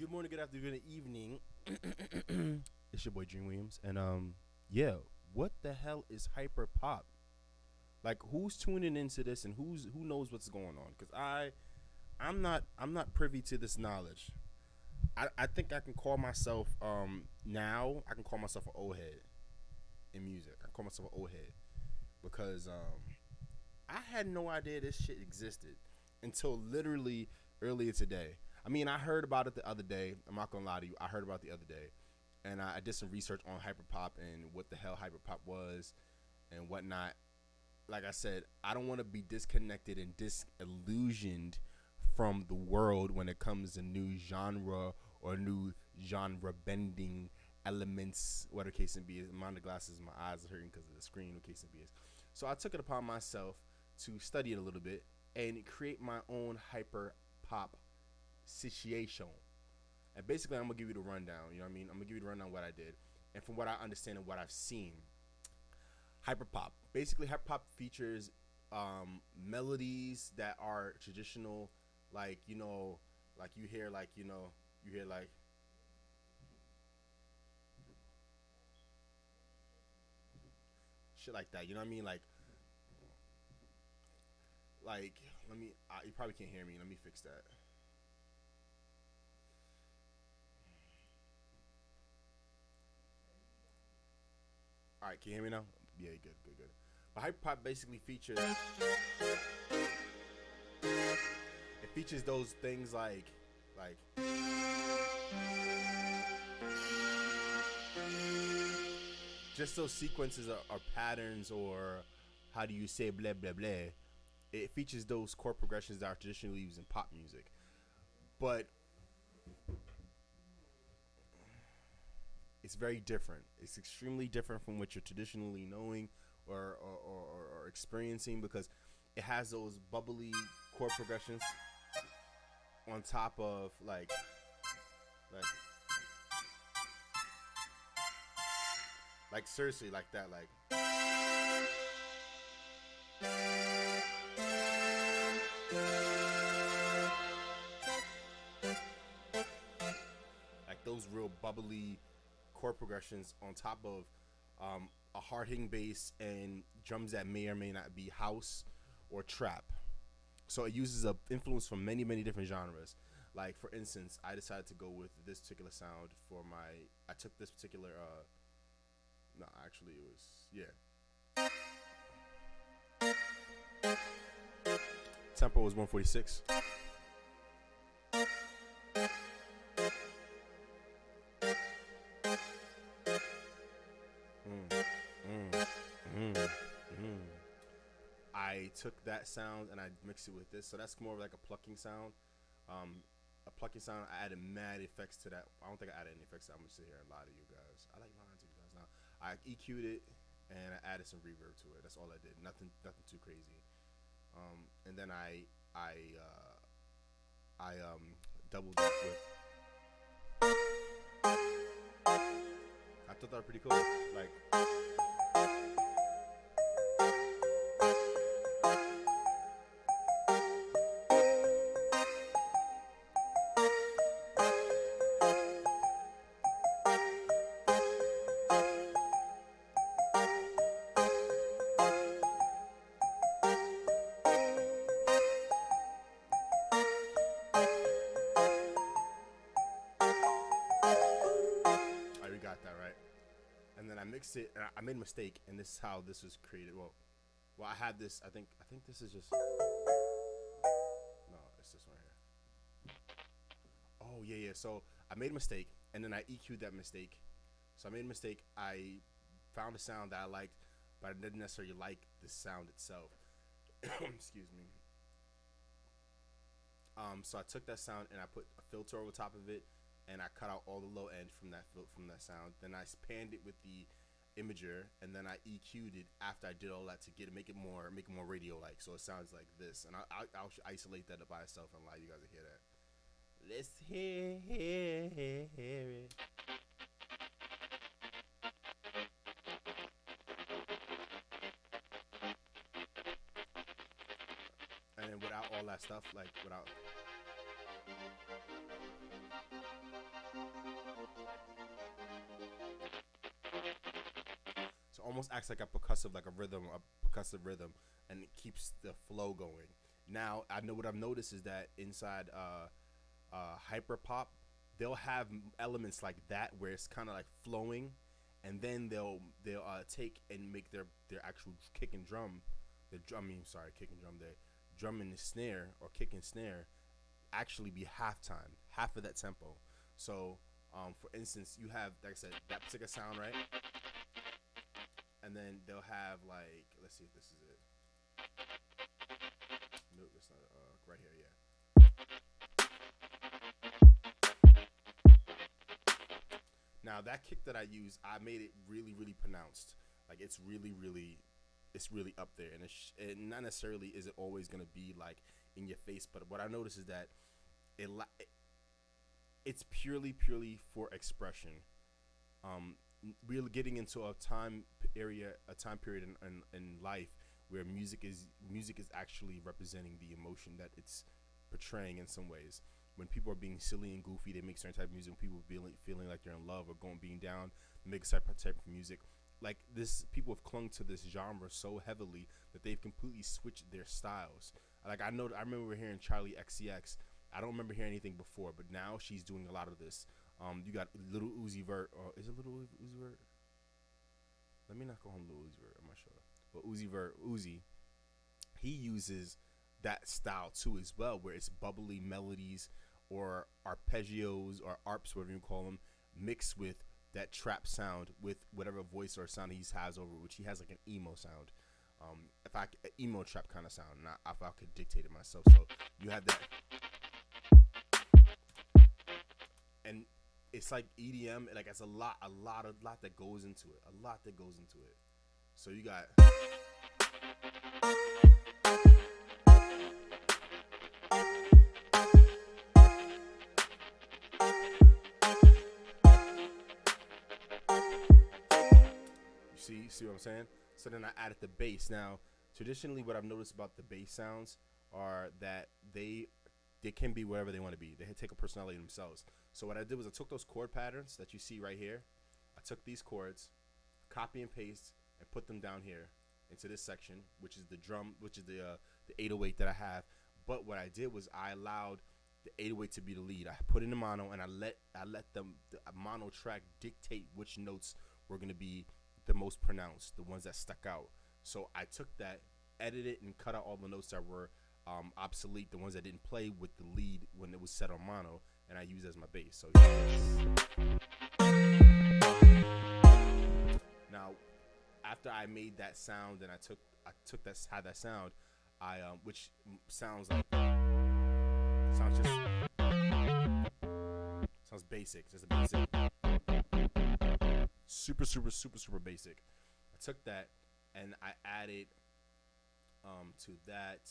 good morning, good afternoon, good evening. It's your boy Dream Williams, and yeah, what the hell is hyper pop? Like, who's tuning into this, and who knows what's going on? Because I'm not privy to this knowledge. I think I can call myself now I can call myself an old head in music. I call myself an old head because I had no idea this shit existed until literally earlier today. I mean, I heard about it the other day. I'm not gonna lie to you. I heard about it the other day, and I did some research on hyperpop and what the hell hyperpop was and whatnot. Like I said, I don't want to be disconnected and disillusioned from the world when it comes to new genre or new genre bending elements. Whatever case it be, I'm on the glasses, my eyes are hurting because of the screen. What case it be is. So I took it upon myself to study it a little bit and create my own hyper pop situation. And basically, I'm gonna give you the rundown. You know what I mean? I'm gonna give you the rundown of what I did, and from what I understand and what I've seen, hyperpop. Basically, hyperpop features melodies that are traditional, like like you hear, you hear like shit like that. You know what I mean? Like let me. You probably can't hear me. Let me fix that. All right, can you hear me now? Yeah, good, good, good. But hyperpop basically features it features those things like just those sequences or patterns, or how do you say blah blah blah. It features those chord progressions that are traditionally used in pop music, but it's very different. It's extremely different from what you're traditionally knowing or experiencing, because it has those bubbly chord progressions on top of like seriously like that, like those real bubbly chord progressions on top of a hard hitting bass and drums that may or may not be house or trap. So it uses a influence from many different genres. Like, for instance, I decided to go with this particular sound for my. I took this particular. No, actually, it was tempo was 146. Mm, mm, mm, mm. I took that sound and I mixed it with this, so that's more of like a plucking sound. A plucking sound. I added mad effects to that. I don't think I added any effects. I'm gonna sit here and lie to you guys. I like lying to you guys now. I EQ'd it and I added some reverb to it. That's all I did. Nothing too crazy. And then I doubled it with. I thought that was pretty cool. Like, we got that right. And then I mixed it. And I made a mistake, and this is how this was created. Well, I had this. I think this is just no. It's this one here. Oh yeah, yeah. So I made a mistake, and then I EQ'd that mistake. So I made a mistake. I found a sound that I liked, but I didn't necessarily like the sound itself. Excuse me. So I took that sound and I put a filter over top of it, and I cut out all the low end from from that sound. Then I panned it with the imager, and then I EQ'd it after I did all that to make it more radio like. So it sounds like this, and I'll isolate that by itself and allow you guys to hear that. Let's hear it. And then without all that stuff, like without almost acts like a percussive rhythm, and it keeps the flow going. Now I know what I've noticed is that inside hyper pop, they'll have elements like that where it's kind of like flowing, and then they'll take and make their actual kick and drum, the drum. I mean, sorry, kick and drum. The drum and the snare or kick and snare actually be halftime, half of that tempo. So, for instance, you have, like I said, that particular sound, right? And then they'll have like, let's see if this is it. No, that's not right here. Yeah. Now that kick that I use, I made it really, really pronounced. Like it's really up there, and it not necessarily is it always gonna be like in your face. But what I notice is that it it's purely for expression. Really getting into a time period in life where music is actually representing the emotion that it's portraying in some ways. When people are being silly and goofy, they make certain type of music. When people feeling like they're in love or being down, they make a certain type of music. Like this, people have clung to this genre so heavily that they've completely switched their styles. Like I remember hearing Charlie XCX. I don't remember hearing anything before, but now she's doing a lot of this. You got Little Uzi Vert, or is it Little Uzi Vert? Let me not call him Little Uzi Vert. I'm not sure, but Uzi, he uses that style too as well, where it's bubbly melodies or arpeggios or arps, whatever you call them, mixed with that trap sound with whatever voice or sound he has over, which he has like an emo sound. Emo trap kind of sound, not if I could dictate it myself. So you have that, and it's like EDM. Like it's a lot that goes into it. So you got. See what I'm saying? So then I added the bass. Now, traditionally, what I've noticed about the bass sounds are that they can be whatever they want to be. They take a personality themselves. So what I did was I took those chord patterns that you see right here. I took these chords, copy and paste, and put them down here into this section, which is the drum, which is the 808 that I have. But what I did was I allowed the 808 to be the lead. I put it in mono, and I let the mono track dictate which notes were going to be the most pronounced, the ones that stuck out. So I took that, edited, and cut out all the notes that were obsolete, the ones that didn't play with the lead when it was set on mono, and I used as my bass. So now, after I made that sound, and I took that sound, which sounds basic, just a basic. Super basic. I took that and I added to that.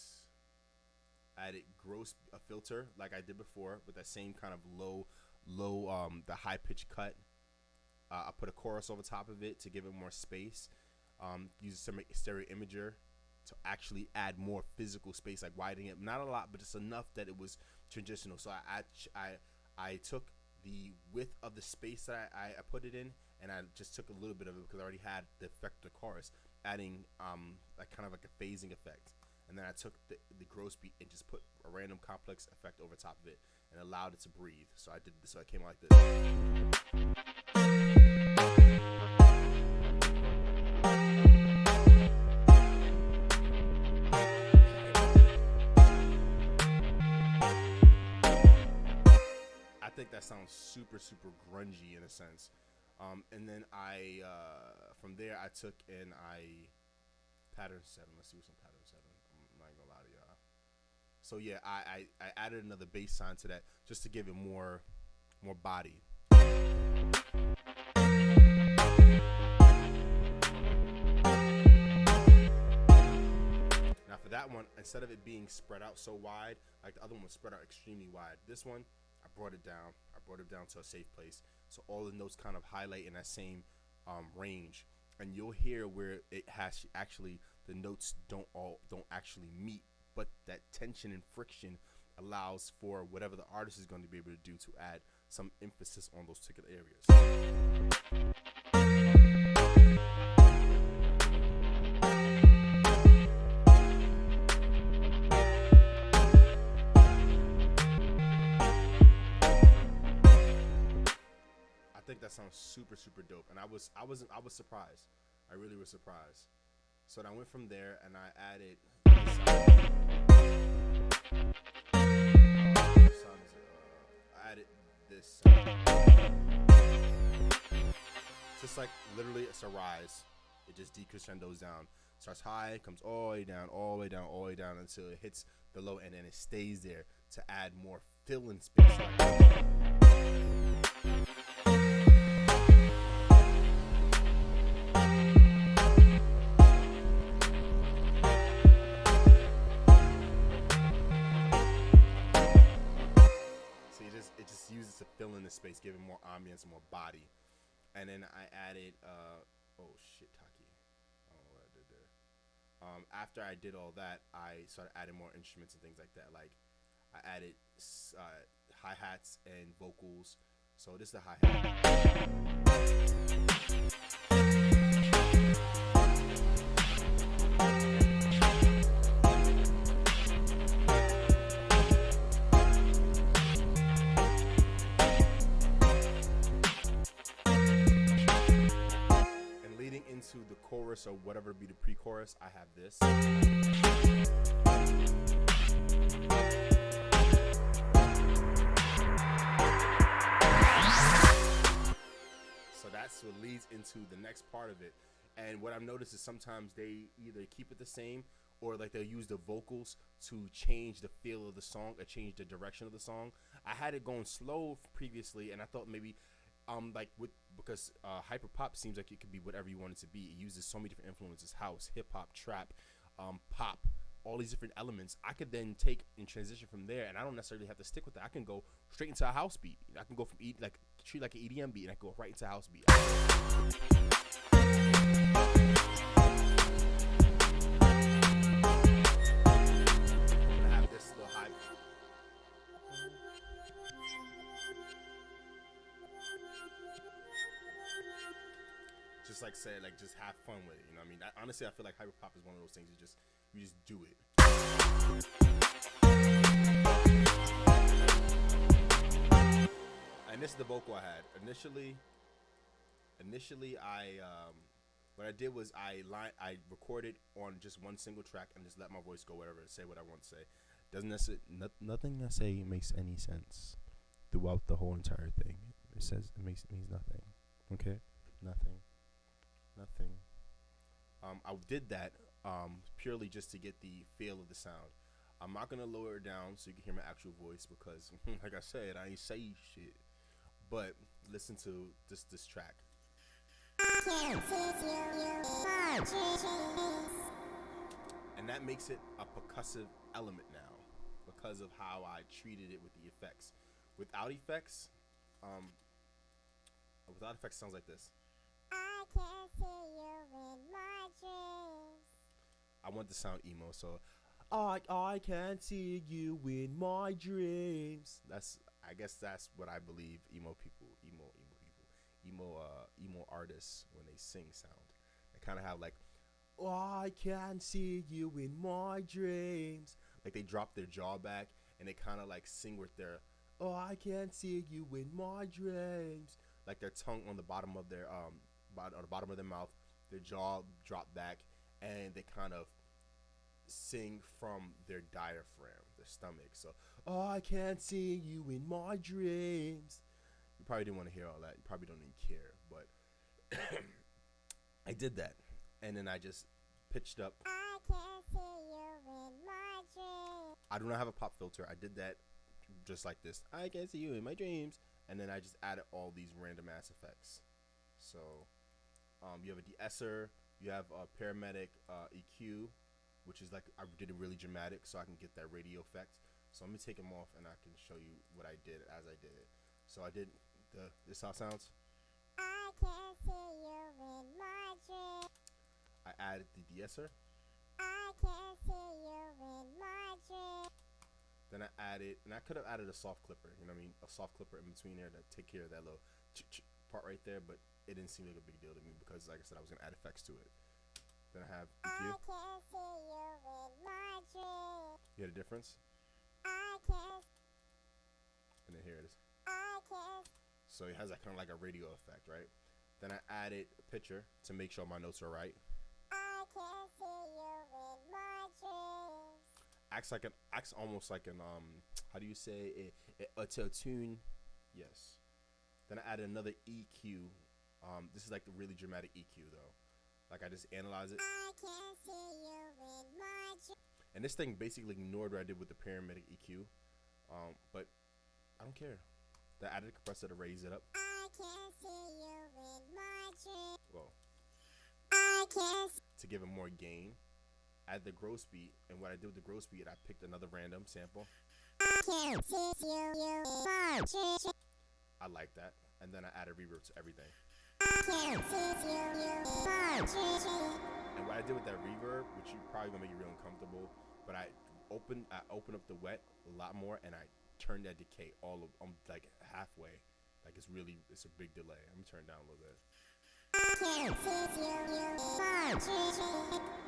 I added gross a filter like I did before with that same kind of low the high pitch cut. I put a chorus over top of it to give it more space. Use some stereo imager to actually add more physical space, like widening it, not a lot, but just enough that it was transitional. So I took the width of the space that I put it in, and I just took a little bit of it because I already had the effect of the chorus, adding like kind of like a phasing effect. And then I took the gross beat and just put a random complex effect over top of it and allowed it to breathe. So I did this, so it came out like this. I think that sounds super grungy in a sense. And then I from there I took and I pattern 7. Let's see what's on pattern 7. I'm not gonna lie to y'all. So yeah, I added another bass sign to that just to give it more body. Now for that one, instead of it being spread out so wide, like the other one was spread out extremely wide, this one I brought it down. I brought it down to a safe place, so all the notes kind of highlight in that same range, and you'll hear where it has actually the notes don't actually meet, but that tension and friction allows for whatever the artist is going to be able to do to add some emphasis on those particular areas. sounds super super dope, and I was surprised. I really was surprised. So then I went from there and I added this sound is, I added this just like literally it's a rise. It just decrescendos down. Starts high, comes all the way down, all the way down, all the way down until it hits the low end and it stays there to add more fill in space. See, it just uses to fill in the space, giving more ambience, more body. And then I added oh shit, Taki. I don't know what I did there. After I did all that, I started adding more instruments and things like that. Like I added hi hats and vocals. So this is the hi hat. And leading into the chorus or whatever be the pre-chorus, I have this. So that's what leads into the next part of it. And what I've noticed is sometimes they either keep it the same or like they'll use the vocals to change the feel of the song or change the direction of the song. I had it going slow previously, and I thought maybe like with because hyper pop seems like it could be whatever you want it to be. It uses so many different influences: house, hip hop, trap, pop, all these different elements. I could then take and transition from there, and I don't necessarily have to stick with that. I can go straight into a house beat. I can go from treat like an EDM beat, and I can go right into a house beat. Just like say, like just have fun with it. You know what I mean? Honestly, I feel like hyper pop is one of those things you just do it. And this is the vocal I had initially. I what I did was I recorded on just one single track and just let my voice go wherever, say what I want to say. Doesn't necessarily nothing I say makes any sense throughout the whole entire thing. It means nothing. Okay, nothing. I did that purely just to get the feel of the sound. I'm not gonna lower it down so you can hear my actual voice because, like I said, I ain't say shit. But listen to this track. And that makes it a percussive element now because of how I treated it with the effects. Without effects, sounds like this. I can't see you in my dreams. I want to sound emo, so I can't see you in my dreams. I guess that's what I believe emo artists when they sing sound. They kind of have like, oh, I can't see you in my dreams. Like they drop their jaw back and they kind of like sing with their, oh, I can't see you in my dreams. Like their tongue on the bottom of their on the bottom of their mouth, their jaw drop back, and they kind of sing from their diaphragm, their stomach. So, oh, I can't see you in my dreams. You probably didn't want to hear all that. You probably don't even care, but I did that, and then I just pitched up. I can't see you in my dreams. I do not have a pop filter. I did that just like this. I can't see you in my dreams, and then I just added all these random ass effects. So, you have a de-esser, you have a paramedic EQ, which is like I did it really dramatic, so I can get that radio effect. So let me take them off, and I can show you what I did as I did it. So I did this how it sounds. I can't see you in my dreams. I added the de-esser. I can't see you in my dreams. Then I added, and I could have added a soft clipper, you know what I mean? A soft clipper in between there to take care of that little part right there, but it didn't seem like a big deal to me because, like I said, I was going to add effects to it. Then I have EQ. I can't see you in my dreams. You hear the difference? I can't. And then here it is. I can't. so it has that kind of like a radio effect, right? Then I added a picture to make sure my notes are right. I can see you in my dreams. Acts almost like an how do you say it a tune? Yes. Then I added another EQ. This is like the really dramatic EQ though. Like I just analyze it. I can see you in my dreams. And this thing basically ignored what I did with the paramedic EQ. But I don't care. The added compressor to raise it up. I can see you in my dreams. Well, I can to give it more gain. Add the gross beat, and what I did with the gross beat, I picked another random sample. I can see you in my dreams. I like that, and then I added reverb to everything. I can see you in my dreams. And what I did with that reverb, which you probably gonna make you real uncomfortable, but I opened up the wet a lot more, and I turned that decay like halfway. Like it's a big delay. I'm gonna turn it down a little bit.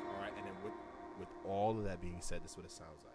All right, and then with all of that being said, this is what it sounds like.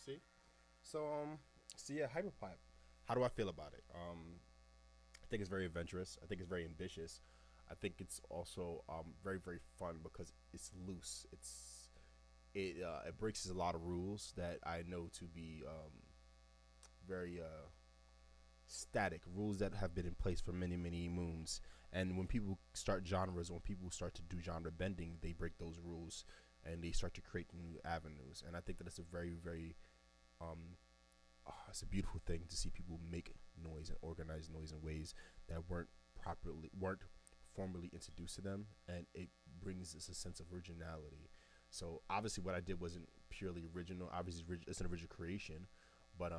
See, so yeah, hyperpop. How do I feel about it? I think it's very adventurous. I think it's very ambitious. I think it's also very very fun because it's loose. It breaks a lot of rules that I know to be very static rules that have been in place for many many moons. And when people start genres, when people start to do genre bending, they break those rules and they start to create new avenues. And I think that it's a very very it's a beautiful thing to see people make noise and organize noise in ways that weren't formally introduced to them, and it brings us a sense of originality. So obviously what I did wasn't purely original. Obviously it's an original creation, but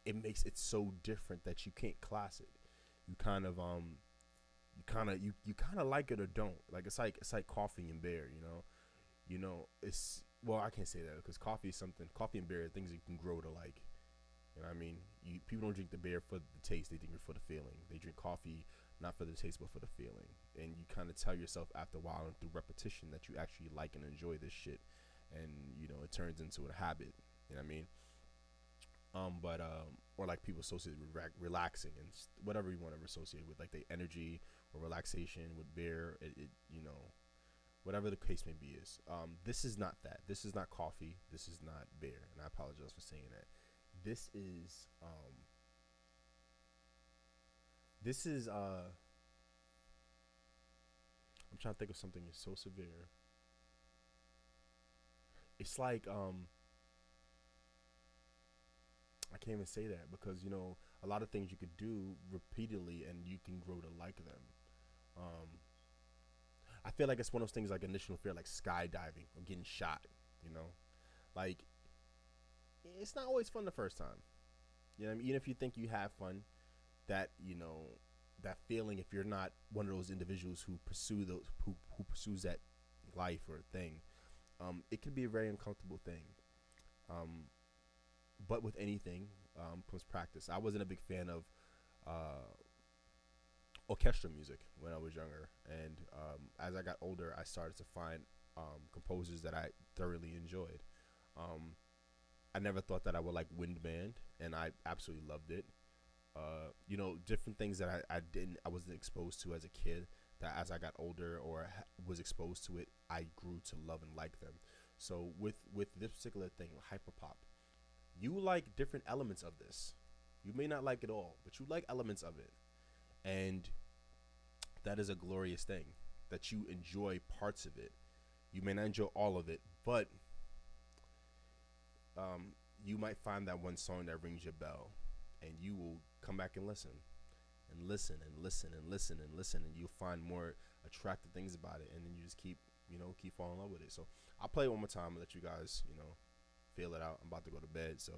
it makes it so different that you can't class it. You kind of like it or don't. Like it's like coffee and beer, it's, well, I can't say that because coffee and beer are things you can grow to like. You know what I mean? People don't drink the beer for the taste, they drink it for the feeling. They drink coffee not for the taste but for the feeling. And you kind of tell yourself after a while and through repetition that you actually like and enjoy this shit. And it turns into a habit. You know what I mean? Or like people associate with relaxing and whatever you want to associate with, like the energy or relaxation with beer. Whatever the case may be is. This is not that. This is not coffee. This is not beer. And I apologize for saying that. This is I'm trying to think of something that's so severe. It's like I can't even say that because a lot of things you could do repeatedly and you can grow to like them. Um, I feel like it's one of those things like initial fear, like skydiving or getting shot. You know, like it's not always fun the first time. You know, what I mean? Even if you think you have fun, that that feeling. If you're not one of those individuals who pursue those who pursues that life or thing, it can be a very uncomfortable thing. Um, but with anything comes practice. I wasn't a big fan of uh, orchestral music when I was younger, and as I got older, I started to find composers that I thoroughly enjoyed. Um, I never thought that I would like wind band, and I absolutely loved it. Different things that I wasn't exposed to as a kid. That as I got older or was exposed to it, I grew to love and like them. So with this particular thing, hyperpop, you like different elements of this. You may not like it all, but you like elements of it, and that is a glorious thing. That you enjoy parts of it. You may not enjoy all of it, but you might find that one song that rings your bell, and you will come back and listen and listen and listen and listen and listen, and you'll find more attractive things about it, and then you just keep falling in love with it. So I'll play it one more time and let you guys feel it out. I'm about to go to bed, so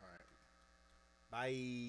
all right, bye.